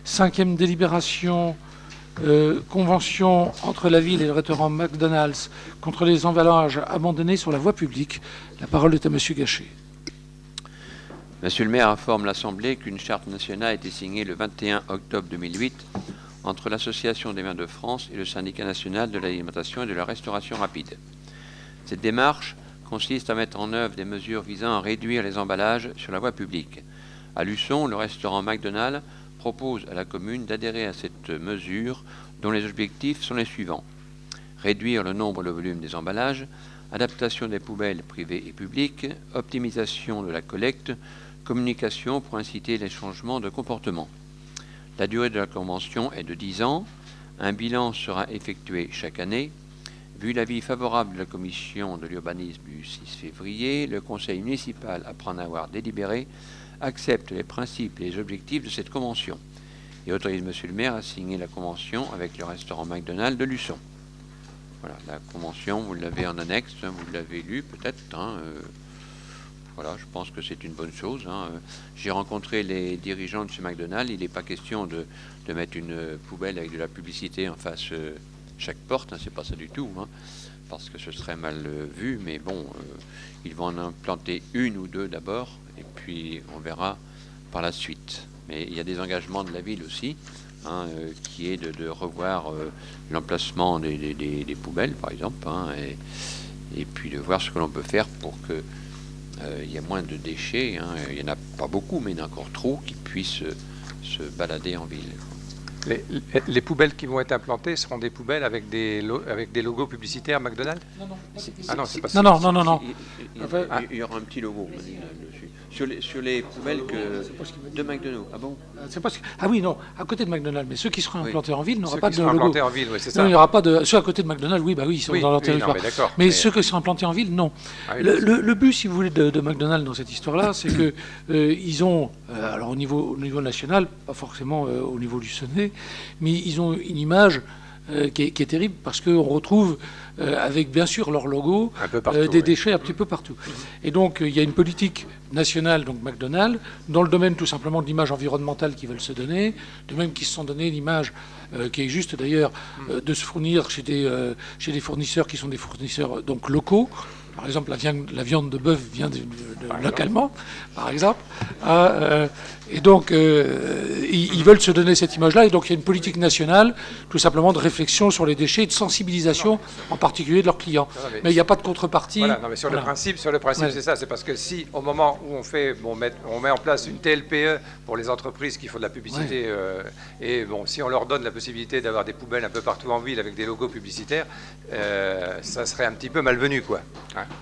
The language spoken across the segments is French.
5e délibération, convention entre la ville et le restaurant McDonald's contre les emballages abandonnés sur la voie publique. La parole est à Monsieur Gachet. Monsieur le maire informe l'Assemblée qu'une charte nationale a été signée le 21 octobre 2008 entre l'Association des maires de France et le Syndicat national de l'alimentation et de la restauration rapide. Cette démarche consiste à mettre en œuvre des mesures visant à réduire les emballages sur la voie publique. À Luçon, le restaurant McDonald's propose à la commune d'adhérer à cette mesure dont les objectifs sont les suivants. Réduire le nombre et le volume des emballages, adaptation des poubelles privées et publiques, optimisation de la collecte, communication pour inciter les changements de comportement. La durée de la convention est de 10 ans. Un bilan sera effectué chaque année. Vu l'avis favorable de la commission de l'urbanisme du 6 février, le conseil municipal, après en avoir délibéré, accepte les principes et les objectifs de cette convention et autorise monsieur le maire à signer la convention avec le restaurant McDonald's de Luçon. Voilà, la convention, vous l'avez en annexe, vous l'avez lu peut-être. Voilà, je pense que c'est une bonne chose. J'ai rencontré les dirigeants de chez McDonald's. Il n'est pas question de mettre une poubelle avec de la publicité en face chaque porte. C'est pas ça du tout, parce que ce serait mal vu. Mais bon, ils vont en implanter une ou deux d'abord, et puis on verra par la suite. Mais il y a des engagements de la ville aussi, qui est de revoir l'emplacement des poubelles, par exemple, et puis de voir ce que l'on peut faire pour que il y a moins de déchets, il n'y en a pas beaucoup, mais il y en a encore trop qui puissent se balader en ville. Les poubelles qui vont être implantées seront des poubelles avec des logos publicitaires McDonald's ? Non. Ah non, c'est pas ça. Non. Il y aura un petit logo dessus. Sur les poubelles de McDonald's. Ah bon ? Oui, non, à côté de McDonald's, mais ceux qui seront implantés en ville n'auront Ceux pas qui de seront logo. implantés en ville, oui, c'est ça. Non, il n'y aura pas de... Ceux à côté de McDonald's, ils sont dans leur territoire. Non, mais ceux qui seront implantés en ville, non. Ah, oui, le but, si vous voulez, de McDonald's dans cette histoire-là, c'est que ils ont, alors au niveau national, pas forcément au niveau luçonnais, mais ils ont une image qui est terrible parce qu'on retrouve avec bien sûr leur logo des déchets un petit peu partout. Et donc il y a une politique nationale, donc McDonald's, dans le domaine tout simplement de l'image environnementale qu'ils veulent se donner, de même qu'ils se sont donné l'image qui est juste d'ailleurs de se fournir chez des fournisseurs qui sont des fournisseurs donc locaux. Par exemple, la viande de bœuf vient localement, par exemple. Et donc, ils veulent se donner cette image-là. Et donc, il y a une politique nationale, tout simplement, de réflexion sur les déchets et de sensibilisation, en particulier de leurs clients. Mais il n'y a pas de contrepartie. Voilà, non, mais sur le principe, c'est ça. C'est parce que si, au moment où on met en place une TLPE pour les entreprises qui font de la publicité, si on leur donne la possibilité d'avoir des poubelles un peu partout en ville avec des logos publicitaires, ça serait un petit peu malvenu, quoi.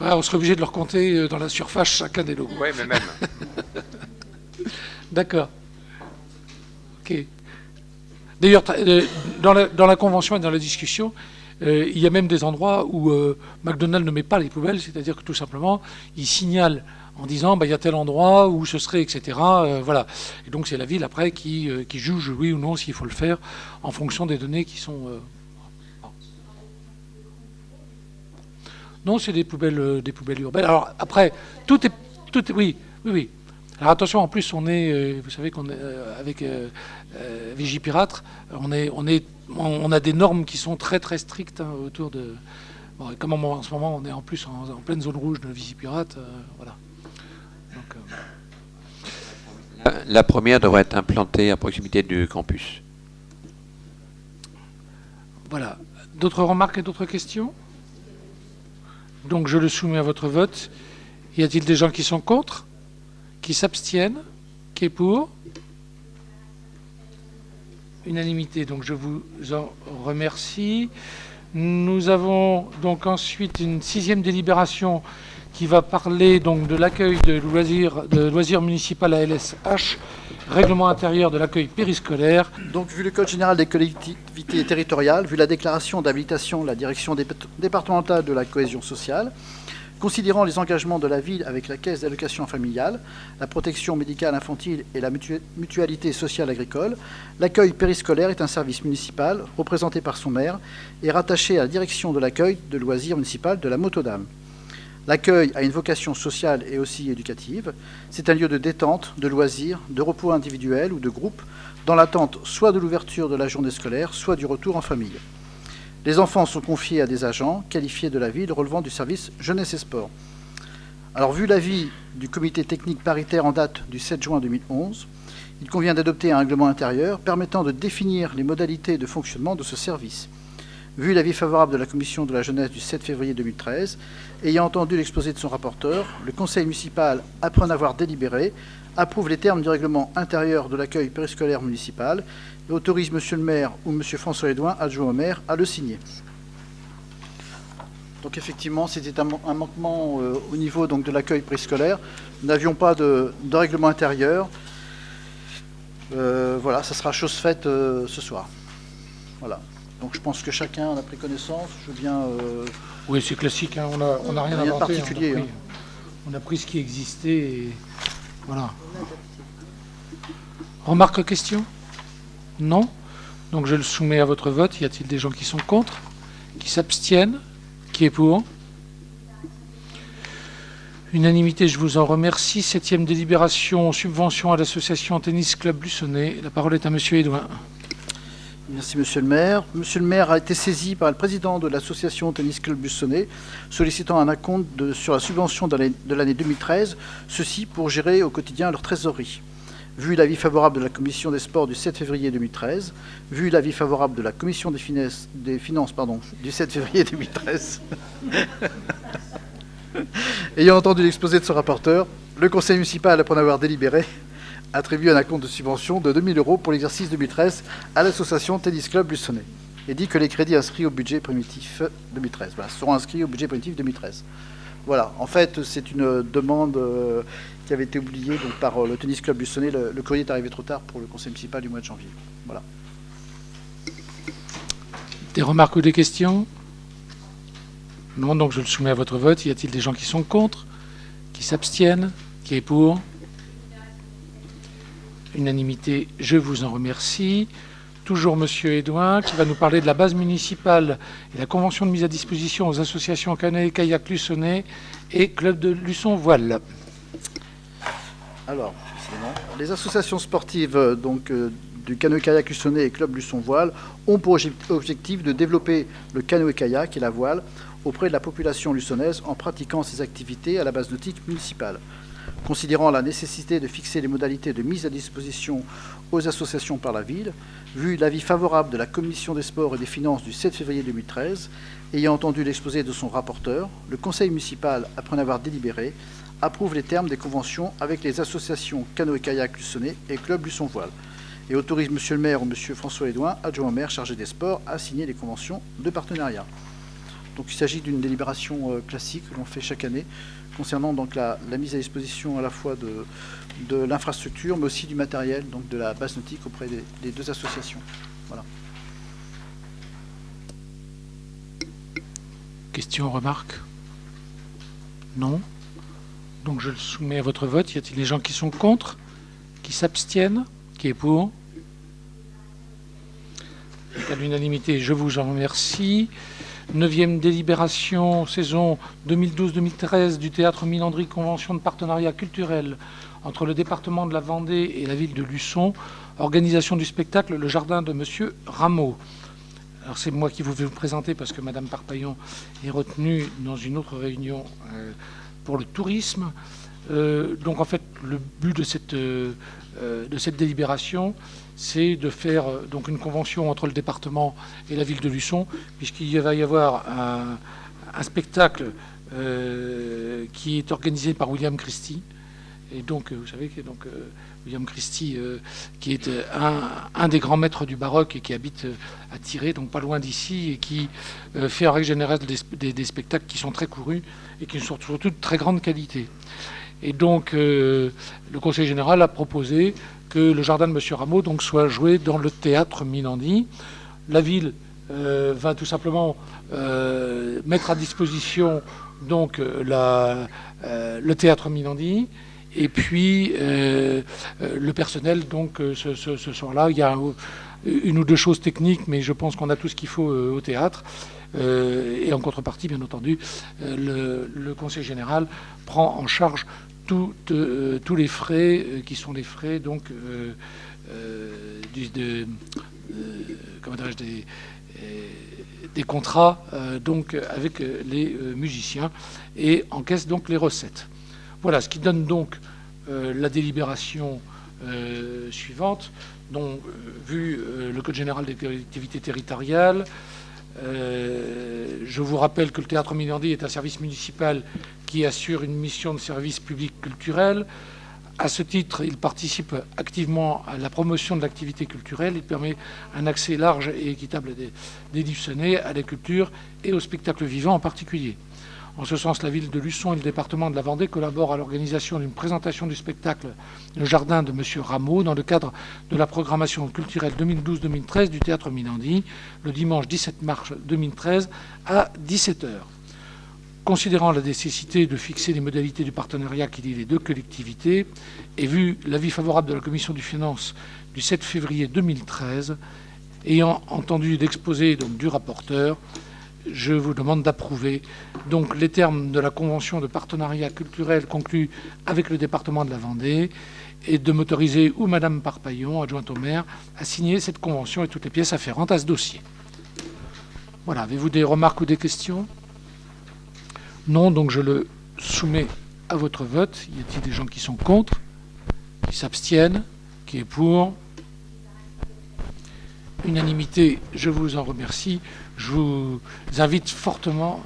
On serait obligé de leur compter dans la surface chacun des logos. Oui, mais même. D'accord. Ok. D'ailleurs, dans la convention et dans la discussion, il y a même des endroits où McDonald's ne met pas les poubelles, c'est-à-dire que tout simplement, il signale en disant il y a tel endroit où ce serait, etc. Voilà. Et donc c'est la ville après qui juge oui ou non s'il faut le faire en fonction des données qui sont... Non, c'est des poubelles urbaines. Alors après, tout est oui. Alors attention, en plus, on est, vous savez qu'on est avec Vigipirate, on a des normes qui sont très très strictes autour de. Bon, et comme en ce moment, on est en plus en pleine zone rouge de Vigipirate, voilà. Donc, La première devrait être implantée à proximité du campus. Voilà. D'autres remarques et d'autres questions ? Donc je le soumets à votre vote. Y a-t-il des gens qui sont contre ? Qui s'abstiennent? Qui est pour? Unanimité, donc je vous en remercie. Nous avons donc ensuite une 6e délibération qui va parler donc de l'accueil de loisirs municipal à LSH, règlement intérieur de l'accueil périscolaire. Donc, vu le Code général des collectivités territoriales, vu la déclaration d'habilitation de la direction départementale de la cohésion sociale, considérant les engagements de la ville avec la caisse d'allocation familiale, la protection médicale infantile et la mutualité sociale agricole, l'accueil périscolaire est un service municipal représenté par son maire et rattaché à la direction de l'accueil de loisirs municipal de la Motodame. L'accueil a une vocation sociale et aussi éducative. C'est un lieu de détente, de loisirs, de repos individuel ou de groupe dans l'attente soit de l'ouverture de la journée scolaire, soit du retour en famille. Les enfants sont confiés à des agents qualifiés de la ville relevant du service jeunesse et sport. Alors, vu l'avis du comité technique paritaire en date du 7 juin 2011, il convient d'adopter un règlement intérieur permettant de définir les modalités de fonctionnement de ce service. Vu l'avis favorable de la commission de la jeunesse du 7 février 2013, ayant entendu l'exposé de son rapporteur, le conseil municipal, après en avoir délibéré, approuve les termes du règlement intérieur de l'accueil périscolaire municipal et autorise monsieur le maire ou monsieur François Edouin, adjoint au maire, à le signer. Donc effectivement, c'était un manquement au niveau donc, de l'accueil périscolaire. Nous n'avions pas de règlement intérieur. Voilà, ça sera chose faite ce soir. Voilà. Donc je pense que chacun en a pris connaissance. Je viens. Oui, c'est classique. Hein. On n'a rien inventé. Rien de particulier. On a pris ce qui existait. Et voilà. Remarques, questions? Non. Donc je le soumets à votre vote. Y a-t-il des gens qui sont contre? Qui s'abstiennent? Qui est pour? Unanimité, je vous en remercie. 7e délibération, subvention à l'association Tennis Club Luçonnet. La parole est à monsieur Edouin. Merci monsieur le maire. Monsieur le maire a été saisi par le président de l'association Tennis Club Luçonnet sollicitant un acompte sur la subvention de l'année 2013, ceci pour gérer au quotidien leur trésorerie. Vu l'avis favorable de la commission des sports du 7 février 2013, vu l'avis favorable de la commission des finances du 7 février 2013, ayant entendu l'exposé de son rapporteur, le conseil municipal, après en avoir délibéré, attribue un acompte de subvention de 2 000 € pour l'exercice 2013 à l'association Tennis Club Luçonnet et dit que les crédits inscrits au budget primitif 2013 seront inscrits au budget primitif 2013. Voilà, en fait, c'est une demande qui avait été oubliée donc, par le Tennis Club Luçonnet. Le courrier est arrivé trop tard pour le conseil municipal du mois de janvier. Voilà. Des remarques ou des questions? Non, donc je le soumets à votre vote. Y a-t-il des gens qui sont contre? Qui s'abstiennent? Qui est pour? Unanimité, je vous en remercie. Toujours monsieur Edouin, qui va nous parler de la base municipale et la convention de mise à disposition aux associations canoë-kayak Luçonnet et club de Luçon Voile. Alors, les associations sportives du canoë-kayak Luçonnet et club Luçon Voile ont pour objectif de développer le canoë-kayak et la voile auprès de la population luçonnaise en pratiquant ces activités à la base nautique municipale. Considérant la nécessité de fixer les modalités de mise à disposition aux associations par la ville, vu l'avis favorable de la commission des sports et des finances du 7 février 2013, ayant entendu l'exposé de son rapporteur, le conseil municipal, après en avoir délibéré, approuve les termes des conventions avec les associations canoë-kayak Luçonnet et club Luçon Voile et autorise monsieur le maire ou monsieur François Edouin, adjoint au maire chargé des sports, à signer les conventions de partenariat. Donc il s'agit d'une délibération classique que l'on fait chaque année concernant donc la mise à disposition à la fois de l'infrastructure, mais aussi du matériel, donc de la base nautique auprès des deux associations. Voilà. Questions, remarques? Non. Donc je le soumets à votre vote. Y a-t-il des gens qui sont contre? Qui s'abstiennent? Qui est pour? À l'unanimité, je vous en remercie. 9e délibération, saison 2012-2013 du Théâtre Milandry, convention de partenariat culturel entre le département de la Vendée et la ville de Luçon, organisation du spectacle Le Jardin de Monsieur Rameau. Alors c'est moi qui vais vous présenter parce que Madame Parpaillon est retenue dans une autre réunion pour le tourisme. Donc en fait, le but de cette délibération, c'est de faire donc une convention entre le département et la ville de Luçon, puisqu'il va y avoir un spectacle qui est organisé par William Christie. Et donc, vous savez que William Christie, qui est un des grands maîtres du baroque et qui habite à Tiré, donc pas loin d'ici, et qui fait en règle générale des spectacles qui sont très courus et qui sont surtout de très grande qualité. Et donc, le Conseil général a proposé que le jardin de M. Rameau donc, soit joué dans le théâtre Milandry. La ville va tout simplement mettre à disposition donc, le théâtre Milandry. Et puis, le personnel, donc, ce soir-là, il y a une ou deux choses techniques, mais je pense qu'on a tout ce qu'il faut au théâtre. Et en contrepartie, bien entendu, le Conseil général prend en charge tous les frais qui sont les frais donc, comment dirais-je, des contrats donc avec les musiciens et encaisse donc les recettes. Voilà, ce qui donne donc la délibération suivante, dont, vu le Code général des collectivités territoriales, je vous rappelle que le Théâtre Minardi est un service municipal qui assure une mission de service public culturel. À ce titre, il participe activement à la promotion de l'activité culturelle. Il permet un accès large et équitable des Luçonnais à la culture et au spectacle vivant en particulier. En ce sens, la ville de Luçon et le département de la Vendée collaborent à l'organisation d'une présentation du spectacle Le Jardin de Monsieur Rameau dans le cadre de la programmation culturelle 2012-2013 du Théâtre Minardi, le dimanche 17 mars 2013 à 17h. Considérant la nécessité de fixer les modalités du partenariat qui lie les deux collectivités, et vu l'avis favorable de la Commission des finances du 7 février 2013, ayant entendu l'exposé du rapporteur, je vous demande d'approuver donc les termes de la convention de partenariat culturel conclue avec le département de la Vendée et de m'autoriser ou Madame Parpaillon, adjointe au maire, à signer cette convention et toutes les pièces afférentes à ce dossier. Voilà, avez-vous des remarques ou des questions ? Non, donc je le soumets à votre vote. Y a-t-il des gens qui sont contre, qui s'abstiennent, qui est pour ? Unanimité, je vous en remercie. Je vous invite fortement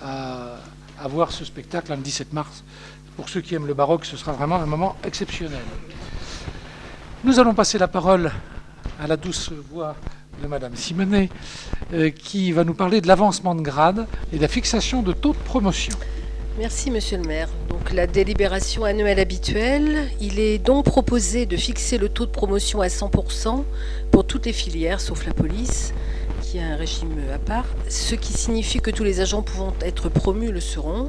à voir ce spectacle le 17 mars. Pour ceux qui aiment le baroque, ce sera vraiment un moment exceptionnel. Nous allons passer la parole à la douce voix de Madame Simonet, qui va nous parler de l'avancement de grade et de la fixation de taux de promotion. Merci Monsieur le maire. Donc la délibération annuelle habituelle, il est donc proposé de fixer le taux de promotion à 100% pour toutes les filières, sauf la police, qui a un régime à part, ce qui signifie que tous les agents pouvant être promus le seront.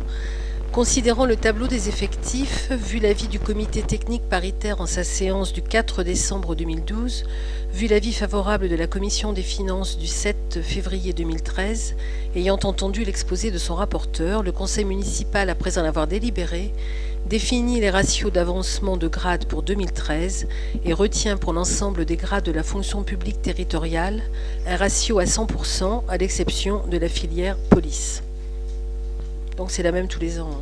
Considérant le tableau des effectifs, vu l'avis du comité technique paritaire en sa séance du 4 décembre 2012, vu l'avis favorable de la commission des finances du 7 février 2013, ayant entendu l'exposé de son rapporteur, le conseil municipal, après en avoir délibéré, définit les ratios d'avancement de grade pour 2013 et retient pour l'ensemble des grades de la fonction publique territoriale un ratio à 100% à l'exception de la filière police. Donc c'est la même tous les ans.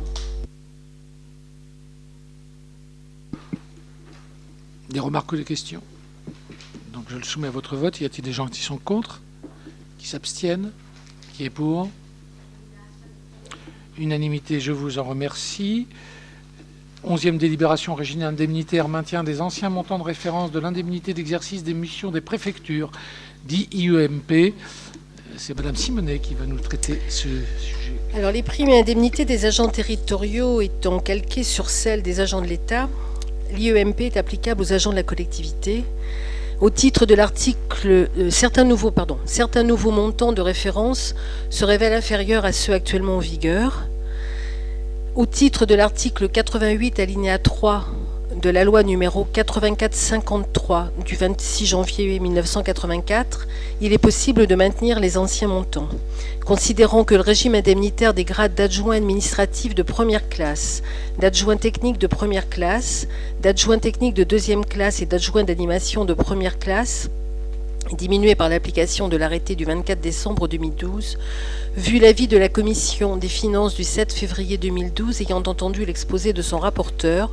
Des remarques ou des questions ? Donc je le soumets à votre vote. Y a-t-il des gens qui sont contre, qui s'abstiennent, qui est pour ? Unanimité, je vous en remercie. 11e délibération régionale indemnitaire, maintien des anciens montants de référence de l'indemnité d'exercice des missions des préfectures, dit IEMP. C'est Madame Simonet qui va nous traiter ce sujet. Alors, les primes et indemnités des agents territoriaux étant calquées sur celles des agents de l'État, l'IEMP est applicable aux agents de la collectivité. Au titre de l'article, certains nouveaux montants de référence se révèlent inférieurs à ceux actuellement en vigueur. Au titre de l'article 88 alinéa 3 de la loi numéro 84-53 du 26 janvier 1984, il est possible de maintenir les anciens montants. Considérant que le régime indemnitaire des grades d'adjoint administratif de première classe, d'adjoint technique de première classe, d'adjoint technique de deuxième classe et d'adjoint d'animation de première classe diminué par l'application de l'arrêté du 24 décembre 2012, vu l'avis de la commission des finances du 7 février 2012 ayant entendu l'exposé de son rapporteur,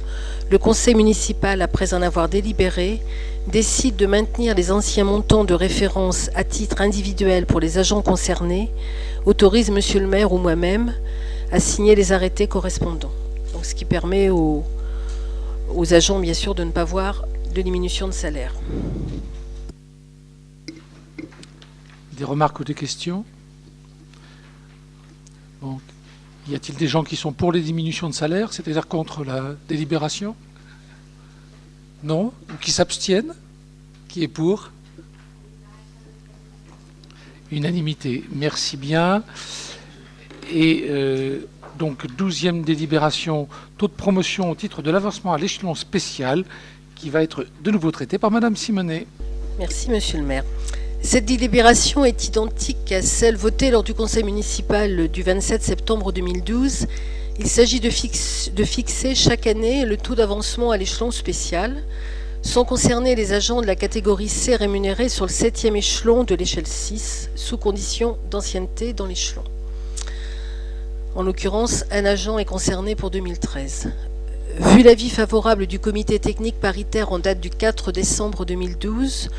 le conseil municipal, après en avoir délibéré, décide de maintenir les anciens montants de référence à titre individuel pour les agents concernés, autorise monsieur le maire ou moi-même à signer les arrêtés correspondants. Donc, ce qui permet aux agents, bien sûr, de ne pas voir de diminution de salaire. Des remarques ou des questions ? Donc, y a-t-il des gens qui sont pour les diminutions de salaire, c'est-à-dire contre la délibération ? Non ? Ou qui s'abstiennent ? Qui est pour ? Unanimité. Merci bien. Et donc, 12e délibération, taux de promotion au titre de l'avancement à l'échelon spécial, qui va être de nouveau traité par Madame Simonet. Merci, monsieur le maire. Cette délibération est identique à celle votée lors du conseil municipal du 27 septembre 2012. Il s'agit de fixer chaque année le taux d'avancement à l'échelon spécial. Sont concernés les agents de la catégorie C rémunérés sur le 7e échelon de l'échelle 6, sous condition d'ancienneté dans l'échelon. En l'occurrence, un agent est concerné pour 2013. Vu l'avis favorable du comité technique paritaire en date du 4 décembre 2012,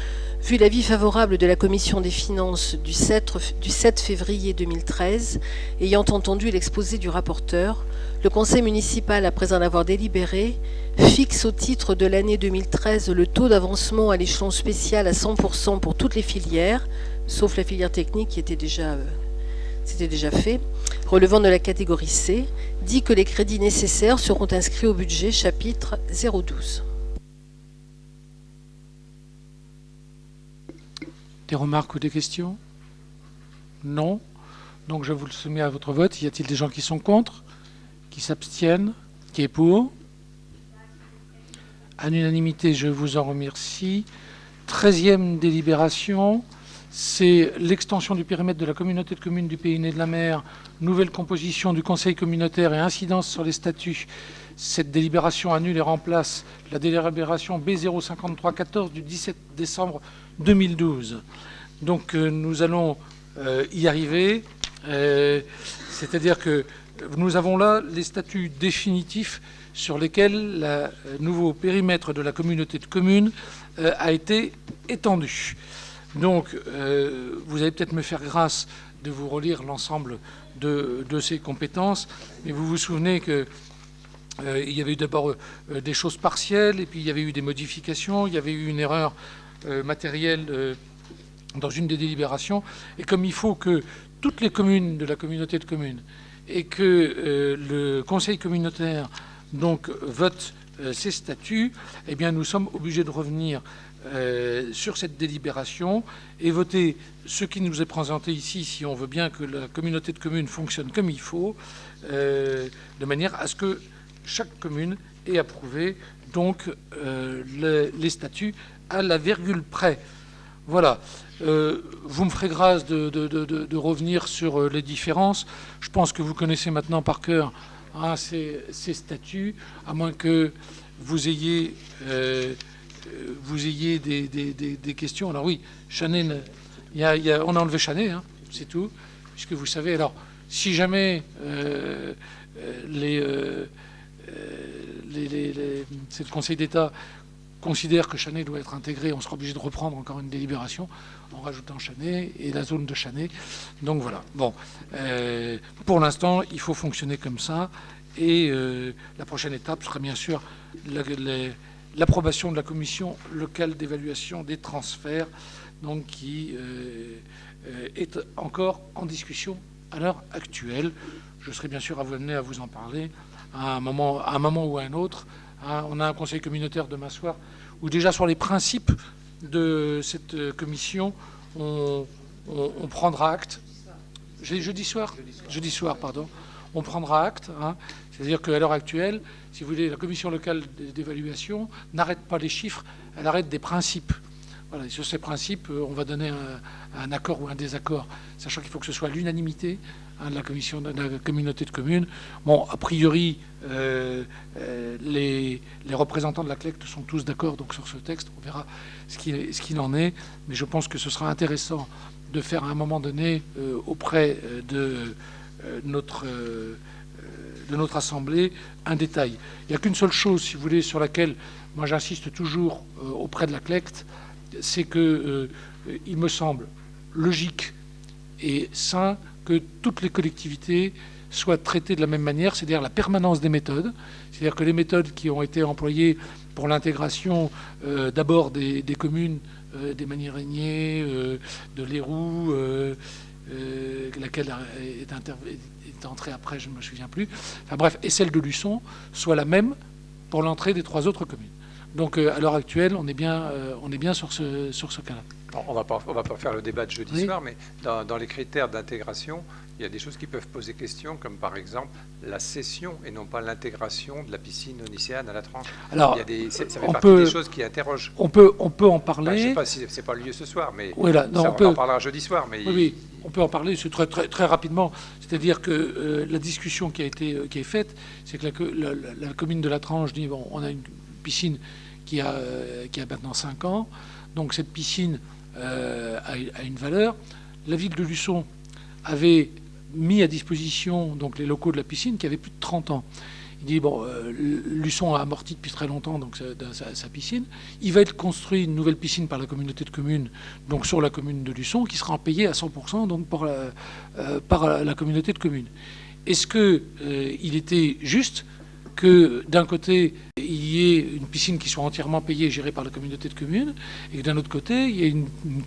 vu l'avis favorable de la commission des finances du 7 février 2013, ayant entendu l'exposé du rapporteur, le conseil municipal, après en avoir délibéré, fixe au titre de l'année 2013 le taux d'avancement à l'échelon spécial à 100% pour toutes les filières, sauf la filière technique qui était déjà, c'était déjà fait, relevant de la catégorie C, dit que les crédits nécessaires seront inscrits au budget chapitre 012. Des remarques ou des questions? Non. Donc je vous le soumets à votre vote. Y a-t-il des gens qui sont contre? Qui s'abstiennent? Qui est pour? À l'unanimité, je vous en remercie. 13e délibération, c'est l'extension du périmètre de la communauté de communes du Pays Né de la Mer, nouvelle composition du conseil communautaire et incidence sur les statuts. Cette délibération annule et remplace la délibération B05314 du 17 décembre 2012. Donc nous allons y arriver. C'est-à-dire que nous avons là les statuts définitifs sur lesquels le nouveau périmètre de la communauté de communes a été étendu. Donc, vous allez peut-être me faire grâce de vous relire l'ensemble de ces compétences, mais vous vous souvenez que il y avait eu d'abord des choses partielles, et puis il y avait eu des modifications, il y avait eu une erreur matérielle dans une des délibérations, et comme il faut que toutes les communes de la communauté de communes et que le conseil communautaire donc vote ces statuts, eh bien nous sommes obligés de revenir sur cette délibération et voter ce qui nous est présenté ici, si on veut bien que la communauté de communes fonctionne comme il faut, de manière à ce que chaque commune ait approuvé donc les statuts à la virgule près. Voilà. Vous me ferez grâce de revenir sur les différences. Je pense que vous connaissez maintenant par cœur ces statuts, à moins que vous ayez des questions. Alors oui, Chanet, on a enlevé Chanet, c'est tout, puisque vous savez. Alors, si jamais le Conseil d'État considère que Chanet doit être intégré, on sera obligé de reprendre encore une délibération en rajoutant Chanet et la zone de Chanet. Donc voilà. Bon, pour l'instant, il faut fonctionner comme ça. Et la prochaine étape sera bien sûr l'approbation de la commission locale d'évaluation des transferts, donc qui est encore en discussion à l'heure actuelle. Je serai bien sûr amené à vous en parler à un moment ou à un autre. On a un conseil communautaire demain soir où déjà sur les principes de cette commission, on prendra acte. Jeudi soir, pardon. On prendra acte. C'est-à-dire qu'à l'heure actuelle, si vous voulez, la commission locale d'évaluation n'arrête pas les chiffres, elle arrête des principes. Voilà, et sur ces principes, on va donner un accord ou un désaccord, sachant qu'il faut que ce soit l'unanimité de la communauté de communes. Bon, a priori, les représentants de la CLECT sont tous d'accord donc sur ce texte. On verra ce qu'il en est, mais je pense que ce sera intéressant de faire à un moment donné auprès de notre Assemblée un détail. Il n'y a qu'une seule chose, si vous voulez, sur laquelle moi j'insiste toujours auprès de la CLECT, c'est que il me semble logique et sain que toutes les collectivités soient traitées de la même manière, c'est-à-dire la permanence des méthodes, c'est-à-dire que les méthodes qui ont été employées pour l'intégration d'abord des communes, des Magny-Régnier, de l'Héroux, laquelle est entrée après, je ne me souviens plus, enfin bref, et celle de Luçon, soit la même pour l'entrée des 3 autres communes. Donc à l'heure actuelle, on est bien sur ce cas-là. On va pas faire le débat de jeudi soir, mais dans les critères d'intégration, il y a des choses qui peuvent poser question, comme par exemple la cession et non pas l'intégration de la piscine onicéane à la Tranche. Alors, ça fait partie des choses qui interrogent. On peut en parler. Je ne sais pas si c'est pas le lieu ce soir, mais on en parlera jeudi soir. Mais oui, on peut en parler très, très, très rapidement. C'est-à-dire que la discussion qui est faite, c'est que la commune de la Tranche dit bon, on a une piscine qui a maintenant 5 ans. Donc cette piscine a une valeur. La ville de Luçon avait mis à disposition donc les locaux de la piscine qui avaient plus de 30 ans. Il dit, bon, Luçon a amorti depuis très longtemps donc, sa piscine. Il va être construit une nouvelle piscine par la communauté de communes, donc sur la commune de Luçon, qui sera payée à 100% donc, par la communauté de communes. Est-ce qu'il était juste que d'un côté, il y ait une piscine qui soit entièrement payée et gérée par la communauté de communes, et que d'un autre côté, il y ait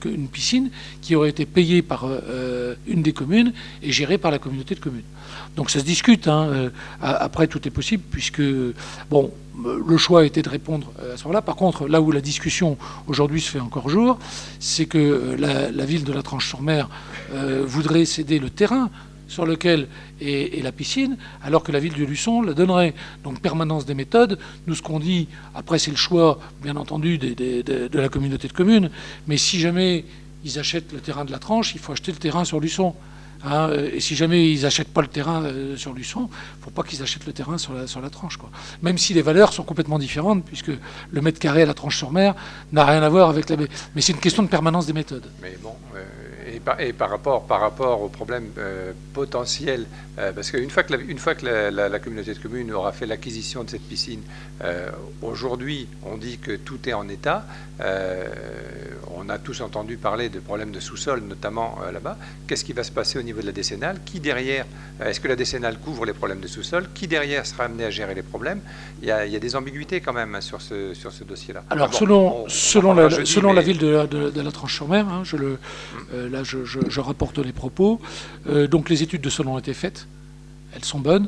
une piscine qui aurait été payée par une des communes et gérée par la communauté de communes. Donc ça se discute. Hein. Après, tout est possible, puisque bon, le choix était de répondre à ce moment-là. Par contre, là où la discussion aujourd'hui se fait encore jour, c'est que la ville de La Tranche-sur-Mer voudrait céder le terrain sur lequel est la piscine, alors que la ville de Luçon la donnerait. Donc permanence des méthodes, nous ce qu'on dit, après c'est le choix bien entendu de la communauté de communes, mais si jamais ils achètent le terrain de La Tranche, il faut acheter le terrain sur Luçon. Hein, et si jamais ils n'achètent pas le terrain sur Luçon, il ne faut pas qu'ils achètent le terrain sur la Tranche, quoi. Même si les valeurs sont complètement différentes, puisque le mètre carré à La Tranche-sur-Mer n'a rien à voir avec la baie. Mais c'est une question de permanence des méthodes. Mais bon, et par rapport au problème potentiel, parce qu'une fois que la communauté de communes aura fait l'acquisition de cette piscine, aujourd'hui on dit que tout est en état. On a tous entendu parler de problèmes de sous-sol, notamment là-bas. Qu'est-ce qui va se passer au niveau de la décennale? Qui derrière, est-ce que la décennale couvre les problèmes de sous-sol? Qui derrière sera amené à gérer les problèmes? Il y a des ambiguïtés quand même, hein, sur ce dossier-là. Alors selon la ville de La Tranche-sur-Mer, hein, je rapporte les propos. Donc les études de sol ont été faites, elles sont bonnes.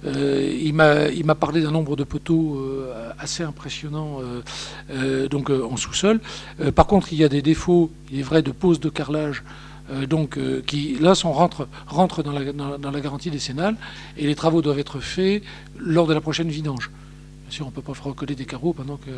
Il m'a parlé d'un nombre de poteaux assez impressionnant donc en sous-sol. Par contre, il y a des défauts, il est vrai, de pose de carrelage qui là rentrent dans la garantie décennale, et les travaux doivent être faits lors de la prochaine vidange. Bien sûr, on ne peut pas recoller des carreaux pendant que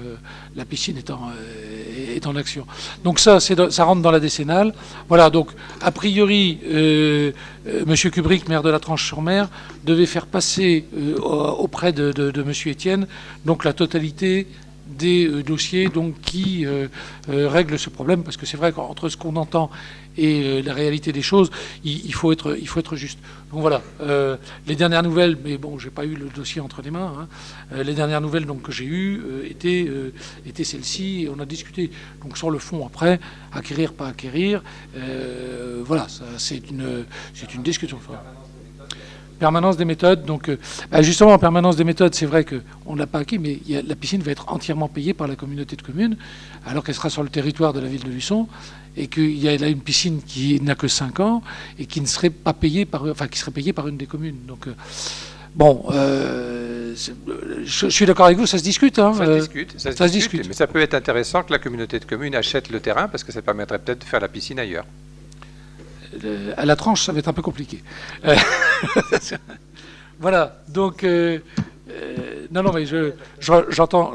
la piscine est en action. Donc ça rentre dans la décennale. Voilà, donc a priori, M. Kubrick, maire de La Tranche-sur-Mer, devait faire passer auprès de M. Etienne donc la totalité des dossiers donc, qui règlent ce problème, parce que c'est vrai qu'entre ce qu'on entend et la réalité des choses, il faut être juste. Donc voilà, les dernières nouvelles, mais bon, j'ai pas eu le dossier entre les mains, hein, les dernières nouvelles donc, que j'ai eues étaient celles-ci, et on a discuté donc, sur le fond après, acquérir, pas acquérir, voilà, c'est une discussion. Permanence des méthodes, donc justement en permanence des méthodes, c'est vrai qu'on ne l'a pas acquis, mais la piscine va être entièrement payée par la communauté de communes, alors qu'elle sera sur le territoire de la ville de Luçon, et qu'il y a là une piscine qui n'a que 5 ans et qui ne serait pas payée qui serait payée par une des communes. Donc bon, je suis d'accord avec vous, ça se discute. Hein, ça se discute, mais ça peut être intéressant que la communauté de communes achète le terrain, parce que ça permettrait peut-être de faire la piscine ailleurs. À La Tranche, ça va être un peu compliqué. Voilà, donc non, mais j'entends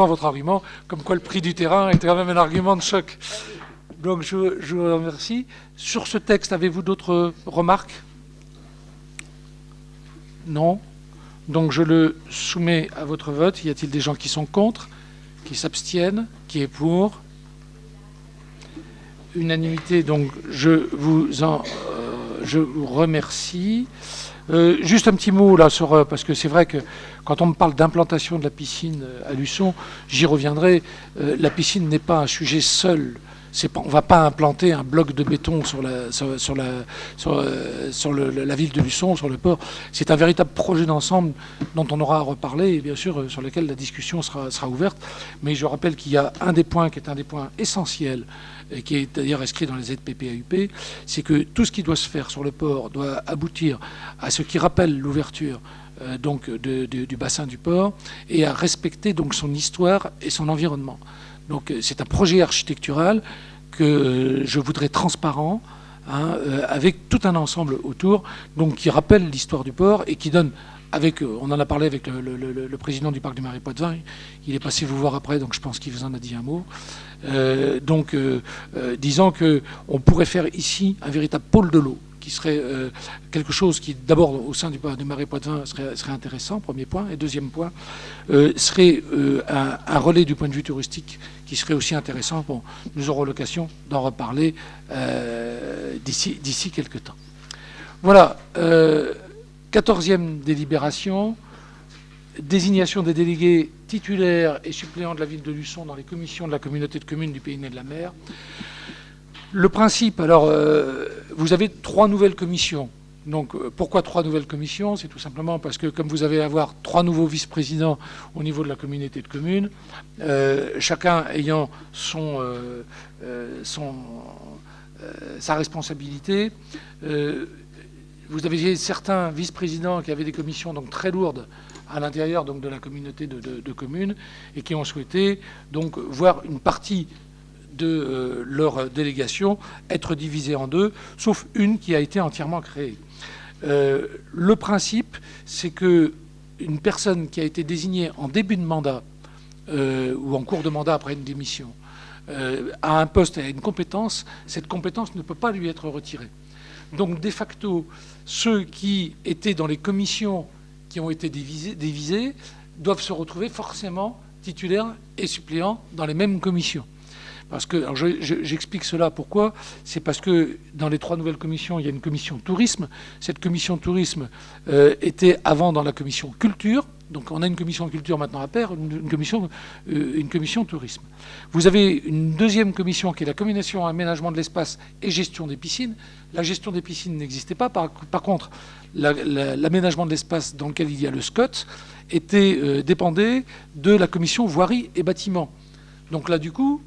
votre argument, comme quoi le prix du terrain était quand même un argument de choc. Donc je vous remercie. Sur ce texte, avez-vous d'autres remarques? Non. Donc je le soumets à votre vote. Y a-t-il des gens qui sont contre, qui s'abstiennent, qui est pour? Unanimité, donc je vous remercie. Juste un petit mot là parce que c'est vrai que quand on me parle d'implantation de la piscine à Luçon, j'y reviendrai. La piscine n'est pas un sujet seul. On ne va pas implanter un bloc de béton sur la ville de Luçon, sur le port. C'est un véritable projet d'ensemble dont on aura à reparler, et bien sûr sur lequel la discussion sera ouverte. Mais je rappelle qu'il y a un des points qui est un des points essentiels, et qui est d'ailleurs inscrit dans les ZPPAUP, c'est que tout ce qui doit se faire sur le port doit aboutir à ce qui rappelle l'ouverture donc du bassin du port, et à respecter donc son histoire et son environnement. Donc c'est un projet architectural que je voudrais transparent, hein, avec tout un ensemble autour, donc qui rappelle l'histoire du port et qui donne, on en a parlé avec le président du parc du Marais Poitevin, il est passé vous voir après, donc je pense qu'il vous en a dit un mot. Disant qu'on pourrait faire ici un véritable pôle de l'eau. qui serait quelque chose qui, d'abord, au sein du Marais Poitevin, serait intéressant, premier point. Et deuxième point, serait un relais du point de vue touristique qui serait aussi intéressant. Bon, nous aurons l'occasion d'en reparler d'ici quelques temps. Voilà, 14e délibération, désignation des délégués titulaires et suppléants de la ville de Luçon dans les commissions de la communauté de communes du Pays Né de la Mer. Le principe, alors, vous avez 3 nouvelles commissions. Donc, pourquoi 3 nouvelles commissions? C'est tout simplement parce que, comme vous allez avoir 3 nouveaux vice-présidents au niveau de la communauté de communes, chacun ayant sa responsabilité, vous avez certains vice-présidents qui avaient des commissions donc très lourdes à l'intérieur donc de la communauté de communes et qui ont souhaité donc voir une partie de leur délégation être divisée en 2, sauf une qui a été entièrement créée. Le principe, c'est que une personne qui a été désignée en début de mandat ou en cours de mandat après une démission a un poste et a une compétence, cette compétence ne peut pas lui être retirée. Donc, de facto, ceux qui étaient dans les commissions qui ont été divisées doivent se retrouver forcément titulaires et suppléants dans les mêmes commissions. Parce que, alors j'explique cela pourquoi. C'est parce que dans les 3 nouvelles commissions, il y a une commission tourisme. Cette commission tourisme était avant dans la commission culture. Donc on a une commission culture maintenant à pair, une commission tourisme. Vous avez une deuxième commission qui est la commission aménagement de l'espace et gestion des piscines. La gestion des piscines n'existait pas. Par contre, l'aménagement de l'espace dans lequel il y a le SCOT dépendait de la commission voirie et bâtiment. Donc là, du coup,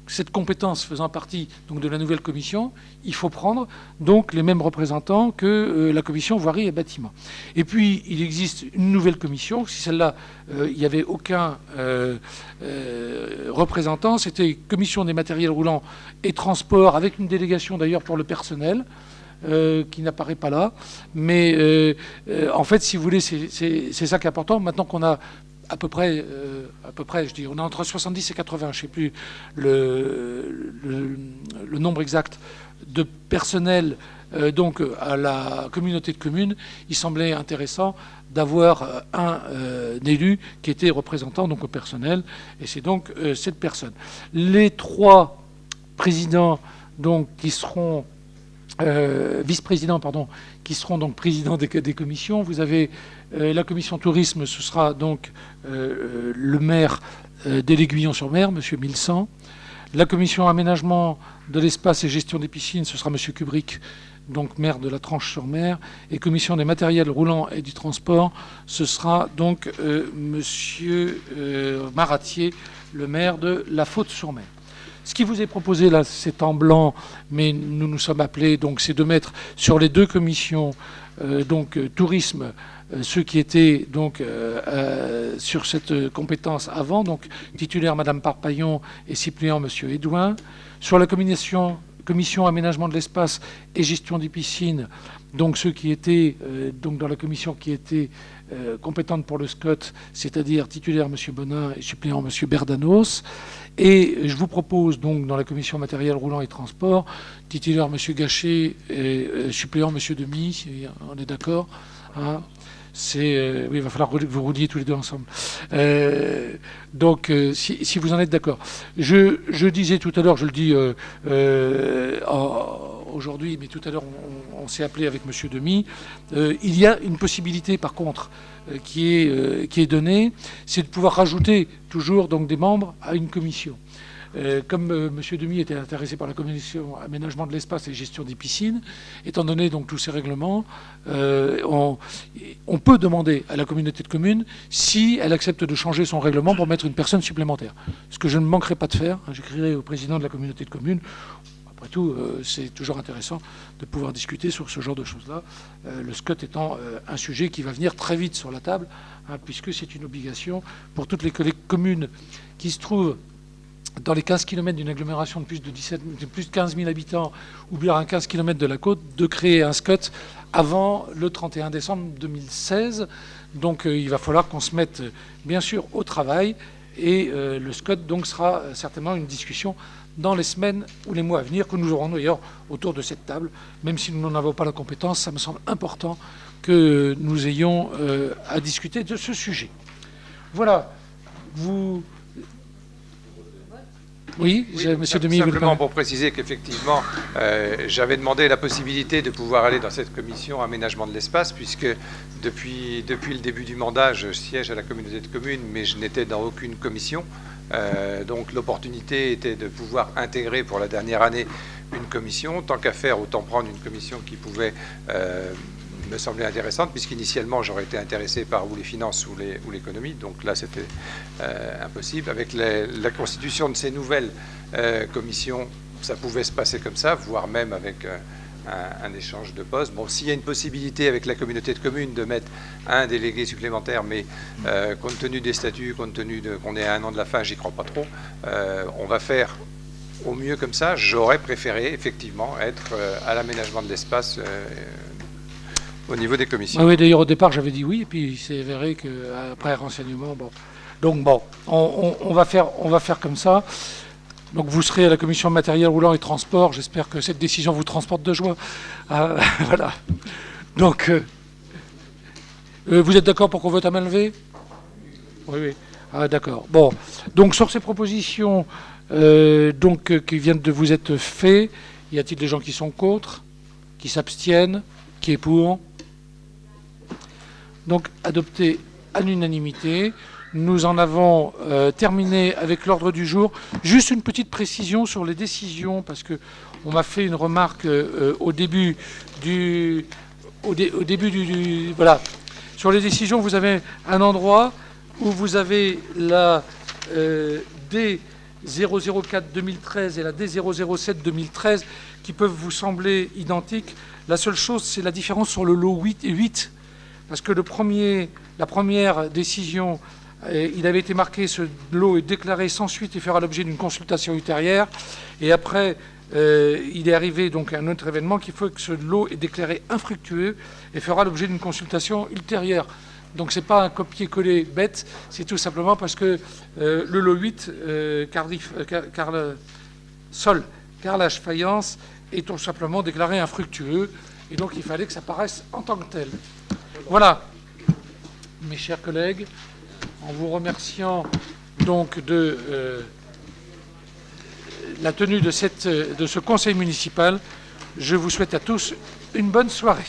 cette compétence faisant partie donc, de la nouvelle commission, il faut prendre donc les mêmes représentants que la commission voirie et bâtiment. Et puis, il existe une nouvelle commission. Si celle-là, il n'y avait aucun représentant, c'était commission des matériels roulants et transport, avec une délégation d'ailleurs pour le personnel, qui n'apparaît pas là. Mais en fait, si vous voulez, c'est ça qui est important. Maintenant qu'on a à peu près, je dis, on est entre 70 et 80, je ne sais plus le nombre exact de personnel donc à la communauté de communes. Il semblait intéressant d'avoir un élu qui était représentant donc au personnel, et c'est donc cette personne. Les 3 présidents donc qui seront vice-présidents, pardon, qui seront donc présidents des commissions. Vous avez la commission tourisme, ce sera donc le maire de l'Aiguillon-sur-Mer, M. Milsan. La commission aménagement de l'espace et gestion des piscines, ce sera M. Kubrick, donc maire de la Tranche-sur-Mer. Et commission des matériels roulants et du transport, ce sera donc M. Maratier, le maire de la Faute-sur-Mer. Ce qui vous est proposé là, c'est en blanc, mais nous nous sommes appelés, donc, c'est de mettre sur les 2 commissions, donc tourisme, ceux qui étaient donc sur cette compétence avant, donc titulaire Madame Parpaillon et suppléant Monsieur Edouin. Sur la commission aménagement de l'espace et gestion des piscines, donc ceux qui étaient donc dans la commission qui était compétente pour le SCOT, c'est-à-dire titulaire M. Bonin et suppléant M. Berdanos. Et je vous propose donc dans la commission matériel roulant et transport, titulaire M. Gachet et suppléant M. Demy, si on est d'accord. Hein. Oui, il va falloir que vous rouliez tous les 2 ensemble. Donc, si vous en êtes d'accord. Je disais tout à l'heure, je le dis aujourd'hui, mais tout à l'heure, on s'est appelé avec M. Demy. Il y a une possibilité, par contre, qui est donnée, c'est de pouvoir rajouter toujours donc, des membres à une commission. Comme M. Demy était intéressé par la commission aménagement de l'espace et gestion des piscines, étant donné donc tous ces règlements, on peut demander à la communauté de communes si elle accepte de changer son règlement pour mettre une personne supplémentaire. Ce que je ne manquerai pas de faire, j'écrirai au président de la communauté de communes. Après tout, c'est toujours intéressant de pouvoir discuter sur ce genre de choses-là. Le SCOT étant un sujet qui va venir très vite sur la table, hein, puisque c'est une obligation pour toutes les communes qui se trouvent dans les 15 km d'une agglomération de plus de 15 000 habitants ou bien à 15 km de la côte, de créer un SCOT avant le 31 décembre 2016. Donc il va falloir qu'on se mette bien sûr au travail et le SCOT donc sera certainement une discussion dans les semaines ou les mois à venir, que nous aurons d'ailleurs autour de cette table. Même si nous n'en avons pas la compétence, ça me semble important que nous ayons à discuter de ce sujet. Voilà. Vous... Oui, Monsieur Demy. Simplement pour préciser qu'effectivement, j'avais demandé la possibilité de pouvoir aller dans cette commission aménagement de l'espace, puisque depuis le début du mandat, je siège à la communauté de communes, mais je n'étais dans aucune commission. Donc l'opportunité était de pouvoir intégrer pour la dernière année une commission. Tant qu'à faire, autant prendre une commission qui pouvait me sembler intéressante, puisqu'initialement j'aurais été intéressé par ou les finances ou l'économie, donc là c'était impossible. Avec la constitution de ces nouvelles commissions, ça pouvait se passer comme ça, voire même avec un échange de postes. Bon, s'il y a une possibilité avec la communauté de communes de mettre un délégué supplémentaire, mais compte tenu des statuts, compte tenu qu'on est à 1 an de la fin, j'y crois pas trop, on va faire au mieux comme ça. J'aurais préféré effectivement être à l'aménagement de l'espace au niveau des commissions. Oui, d'ailleurs au départ j'avais dit oui, et puis il s'est avéré qu'après renseignement, bon. Donc bon, on va faire comme ça. Donc vous serez à la commission matériel roulant et transport. J'espère que cette décision vous transporte de joie. Voilà. Donc, vous êtes d'accord pour qu'on vote à main levée? Oui, oui. Ah, d'accord. Bon. Donc sur ces propositions qui viennent de vous être faites, y a-t-il des gens qui sont contre, qui s'abstiennent, qui est pour? Donc adopté à l'unanimité. Nous en avons terminé avec l'ordre du jour. Juste une petite précision sur les décisions, parce qu'on m'a fait une remarque au début du... Voilà. Sur les décisions, vous avez un endroit où vous avez la D004-2013 et la D007-2013 qui peuvent vous sembler identiques. La seule chose, c'est la différence sur le lot 8 et 8. Parce que la première décision, il avait été marqué, ce lot est déclaré sans suite et fera l'objet d'une consultation ultérieure. Et après, il est arrivé donc un autre événement qui fait que ce lot est déclaré infructueux et fera l'objet d'une consultation ultérieure. Donc ce n'est pas un copier-coller bête, c'est tout simplement parce que le lot 8, carrelage faïence, est tout simplement déclaré infructueux. Et donc il fallait que ça paraisse en tant que tel. Voilà, mes chers collègues, en vous remerciant donc de la tenue de ce conseil municipal, je vous souhaite à tous une bonne soirée.